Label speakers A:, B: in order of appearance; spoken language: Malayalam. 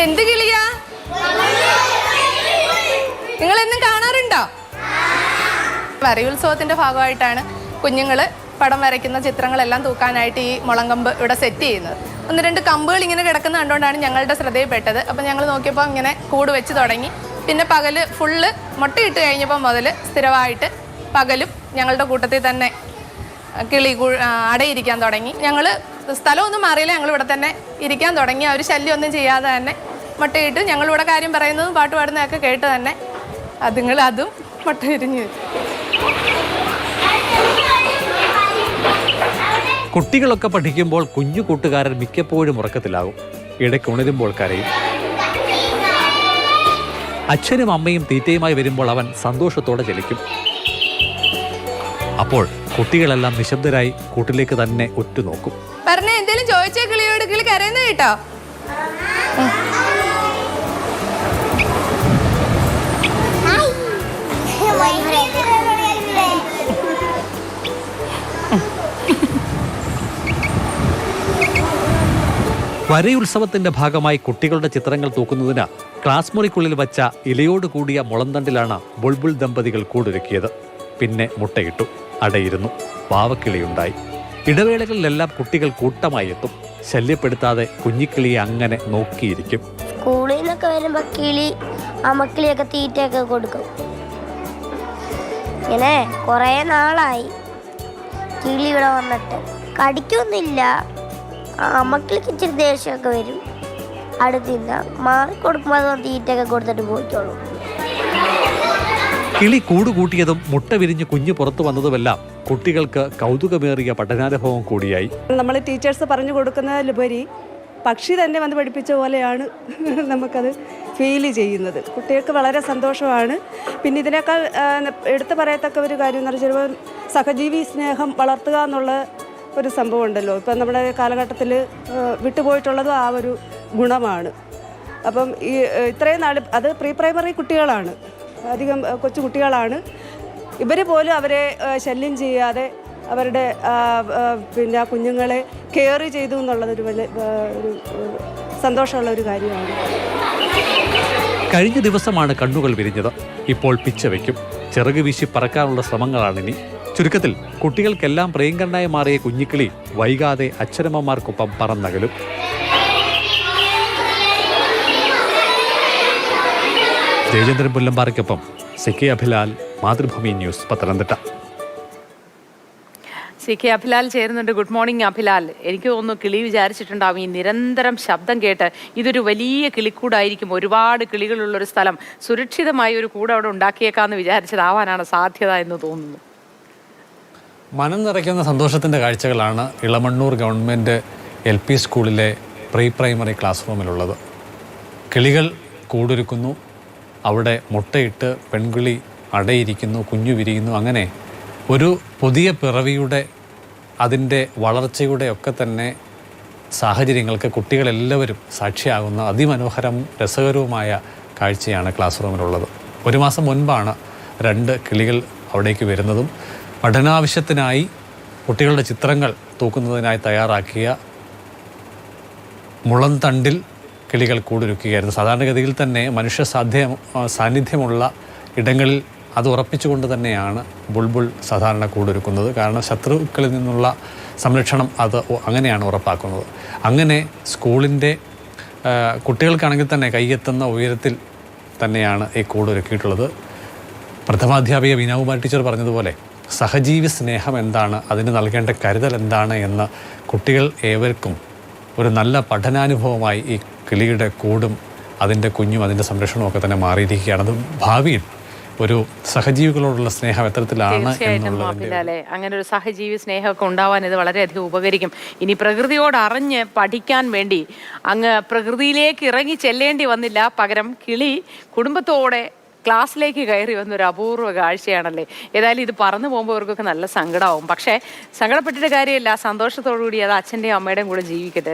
A: എന്ത് കിളിയാ? നിങ്ങൾ എന്നും കാണാറുണ്ടോ? വരയുത്സവത്തിന്റെ ഭാഗമായിട്ടാണ് കുഞ്ഞുങ്ങൾ പടം വരയ്ക്കുന്ന ചിത്രങ്ങളെല്ലാം തൂക്കാനായിട്ട് ഈ മുളങ്കമ്പ് ഇവിടെ സെറ്റ് ചെയ്യുന്നത്. 1-2 കമ്പുകൾ ഇങ്ങനെ കിടക്കുന്ന കണ്ടുകൊണ്ടാണ് ഞങ്ങളുടെ ശ്രദ്ധയിൽപ്പെട്ടത്. അപ്പം ഞങ്ങൾ നോക്കിയപ്പോൾ ഇങ്ങനെ കൂട് വെച്ച് തുടങ്ങി. പിന്നെ പകല് ഫുള്ള് മുട്ടയിട്ട് കഴിഞ്ഞപ്പോൾ മുതൽ സ്ഥിരമായിട്ട് പകലും ഞങ്ങളുടെ കൂട്ടത്തിൽ തന്നെ കിളി അടയിരിക്കാൻ തുടങ്ങി. ഞങ്ങൾ സ്ഥലമൊന്നും മാറിയില്ല, ഞങ്ങൾ ഇവിടെ തന്നെ ഇരിക്കാൻ തുടങ്ങി. അവർ ശല്യമൊന്നും ചെയ്യാതെ തന്നെ മുട്ടയിട്ട് ഞങ്ങളിവിടെ കാര്യം പറയുന്നതും പാട്ട് പാടുന്നതൊക്കെ കേട്ട് തന്നെ അതും മുട്ട വിരിഞ്ഞു.
B: കുട്ടികളൊക്കെ പഠിക്കുമ്പോൾ കുഞ്ഞു കൂട്ടുകാരൻ മിക്കപ്പോഴും ഉറക്കത്തിലാകും. ഇടയ്ക്ക് ഉണരുമ്പോൾ കരയും. അച്ഛനും അമ്മയും തീറ്റയുമായി വരുമ്പോൾ അവൻ സന്തോഷത്തോടെ ചലിക്കും. അപ്പോൾ കുട്ടികളെല്ലാം നിശബ്ദരായി കൂട്ടിലേക്ക് തന്നെ ഉറ്റുനോക്കും.
A: പറഞ്ഞ എന്തേലും ചോദിച്ചാൽ കിളിയോട് കിളി കരയുന്ന കേട്ടോ.
B: വരയുത്സവത്തിന്റെ ഭാഗമായി കുട്ടികളുടെ ചിത്രങ്ങൾ തൂക്കുന്നതിന് ക്ലാസ് മുറിക്കുള്ളിൽ വച്ച ഇലയോട് കൂടിയ മുളന്തണ്ടിലാണ് ബുൾബുൾ ദമ്പതികൾ കൂടൊരുക്കിയത്. പിന്നെ മുട്ടയിട്ടു, അടയിരുന്നു, പാവക്കിളിയുണ്ടായി. ഇടവേളകളിലെല്ലാം കുട്ടികൾ കൂട്ടമായി എത്തും. ശല്യപ്പെടുത്താതെ കുഞ്ഞിക്കിളിയെ അങ്ങനെ നോക്കിയിരിക്കും.
C: സ്കൂളിൽ നിന്നൊക്കെ വരുമ്പോ കിളി അമ്മക്കിളിയൊക്കെ തീറ്റയൊക്കെ കൊടുക്കും. ഇങ്ങനെ കുറേ നാളായി കിളി ഇവിടെ വന്നിട്ട്. കടിക്കൊന്നുമില്ല, അമ്മക്കിളിക്ക് ഇച്ചിരി ദേഷ്യമൊക്കെ വരും. അടുത്തില്ല മാറിക്കൊടുക്കുമ്പോൾ അത് തീറ്റയൊക്കെ കൊടുത്തിട്ട് പോയിക്കോളും.
B: കിളി കൂടുകൂട്ടിയതും മുട്ട വിരിഞ്ഞ് കുഞ്ഞു പുറത്തു വന്നതുമെല്ലാം കുട്ടികൾക്ക് കൗതുകമേറിയ പഠനാനുഭവം കൂടിയായി.
D: നമ്മൾ ടീച്ചേഴ്സ് പറഞ്ഞു കൊടുക്കുന്നതിലുപരി പക്ഷി തന്നെ വന്ന് പഠിപ്പിച്ച പോലെയാണ് നമുക്കത് ഫീൽ ചെയ്യുന്നത്. കുട്ടികൾക്ക് വളരെ സന്തോഷമാണ്. പിന്നെ ഇതിനേക്കാൾ എടുത്തു പറയത്തക്ക ഒരു കാര്യം എന്ന് പറഞ്ഞാൽ ചിലപ്പോൾ സഹജീവി സ്നേഹം വളർത്തുക എന്നുള്ള ഒരു സംഭവം ഉണ്ടല്ലോ. ഇപ്പം നമ്മുടെ കാലഘട്ടത്തിൽ വിട്ടുപോയിട്ടുള്ളതും ആ ഒരു ഗുണമാണ്. അപ്പം ഈ ഇത്രയും നാൾ അത് പ്രീ പ്രൈമറി കുട്ടികളാണ്, അധികം കൊച്ചു കുട്ടികളാണ്. ഇവർ പോലും അവരെ ശല്യം ചെയ്യാതെ അവരുടെ പിന്നെ ആ കുഞ്ഞുങ്ങളെ കെയർ ചെയ്തു എന്നുള്ളതൊരു വലിയ ഒരു സന്തോഷമുള്ള ഒരു കാര്യമാണ്.
B: കഴിഞ്ഞ ദിവസമാണ് കണ്ണുകൾ വിരിഞ്ഞത്. ഇപ്പോൾ പിച്ച വയ്ക്കും. ചിറക് വീശി പറക്കാനുള്ള ശ്രമങ്ങളാണിനി. ചുരുക്കത്തിൽ കുട്ടികൾക്കെല്ലാം പ്രിയങ്കരനായി മാറിയ കുഞ്ഞിക്കിളി വൈകാതെ അച്ഛനമ്മമാർക്കൊപ്പം പറന്നകലും. Jayachandran പുല്ലമ്പാറയ്ക്കൊപ്പം CK Abhilal, Mathrubhumi news, Pathanamthitta.
E: CK Abhilal ചേരുന്നുണ്ട്. Good morning Abhilal. എനിക്ക് തോന്നുന്നു കിളി വിചാരിച്ചിട്ടുണ്ടാവും ഈ നിരന്തരം ശബ്ദം കേട്ട് ഇതൊരു വലിയ കിളിക്കൂടായിരിക്കും, ഒരുപാട് കിളികളുള്ളൊരു സ്ഥലം, സുരക്ഷിതമായ ഒരു കൂട് അവിടെ ഉണ്ടാക്കിയേക്കാന്ന് വിചാരിച്ചതാവാനാണ് സാധ്യത എന്ന് തോന്നുന്നു.
B: മനം നിറയ്ക്കുന്ന സന്തോഷത്തിൻ്റെ കാഴ്ചകളാണ് ഇളമണ്ണൂർ ഗവൺമെൻറ് LP സ്കൂളിലെ പ്രീ പ്രൈമറി ക്ലാസ് റൂമിലുള്ളത്. കിളികൾ കൂടൊരുക്കുന്നു, അവിടെ മുട്ടയിട്ട് പെൺകിളി അടയിരിക്കുന്നു, കുഞ്ഞു വിരിയുന്നു. അങ്ങനെ ഒരു പുതിയ പിറവിയുടെ അതിൻ്റെ വളർച്ചയുടെ ഒക്കെ തന്നെ സാഹചര്യങ്ങൾക്ക് കുട്ടികളെല്ലാവരും സാക്ഷിയാകുന്ന അതിമനോഹരം രസകരവുമായ കാഴ്ചയാണ് ക്ലാസ് റൂമിലുള്ളത്. 1 മാസം മുൻപാണ് 2 കിളികൾ അവിടേക്ക് വരുന്നതും പഠനാവശ്യത്തിനായി കുട്ടികളുടെ ചിത്രങ്ങൾ തൂക്കുന്നതിനായി തയ്യാറാക്കിയ മുളന്തണ്ടിൽ കിളികൾ കൂടൊരുക്കുകയായിരുന്നു. സാധാരണഗതിയിൽ തന്നെ മനുഷ്യ സാന്നിധ്യമുള്ള ഇടങ്ങളിൽ അത് ഉറപ്പിച്ചുകൊണ്ട് തന്നെയാണ് ബുൾബുൾ സാധാരണ കൂടൊരുക്കുന്നത്. കാരണം ശത്രുക്കളിൽ നിന്നുള്ള സംരക്ഷണം അത് അങ്ങനെയാണ് ഉറപ്പാക്കുന്നത്. അങ്ങനെ സ്കൂളിൻ്റെ കുട്ടികൾക്കാണെങ്കിൽ തന്നെ കൈയെത്തുന്ന ഉയരത്തിൽ തന്നെയാണ് ഈ കൂടൊരുക്കിയിട്ടുള്ളത്. പ്രഥമാധ്യാപിക വീണാകുമാരി ടീച്ചർ പറഞ്ഞതുപോലെ സഹജീവി സ്നേഹം എന്താണ്, അതിന് നൽകേണ്ട കരുതൽ എന്താണ് എന്ന് കുട്ടികൾ ഏവർക്കും ഒരു നല്ല പഠനാനുഭവമായി ഈ കിളിയുടെ കൂടും അതിൻ്റെ കുഞ്ഞും അതിൻ്റെ സംരക്ഷണവും ഒക്കെ തന്നെ മാറിയിരിക്കുകയാണ്. അത് ഭാവിയിൽ ഒരു സഹജീവികളോടുള്ള സ്നേഹം എത്തരത്തിലാണ്
E: എന്നുള്ളത്. അങ്ങനെ ഒരു സഹജീവി സ്നേഹമൊക്കെ ഉണ്ടാവാൻ ഇത് വളരെയധികം ഉപകരിക്കും. ഇനി പ്രകൃതിയോട് അറിഞ്ഞ് പഠിക്കാൻ വേണ്ടി അങ്ങ് പ്രകൃതിയിലേക്ക് ഇറങ്ങി ചെല്ലേണ്ടി വന്നില്ല. പകരം കിളി കുടുംബത്തോടെ ക്ലാസ്സിലേക്ക് കയറി വന്നൊരു അപൂർവ കാഴ്ചയാണല്ലേ. ഏതായാലും ഇത് പറന്നു പോകുമ്പോൾ അവർക്കൊക്കെ നല്ല സങ്കടമാവും. പക്ഷേ സങ്കടപ്പെട്ടിട്ട് കാര്യമില്ല, സന്തോഷത്തോടു കൂടി അത് അച്ഛൻ്റെയും അമ്മയുടെയും കൂടെ ജീവിക്കട്ടെ.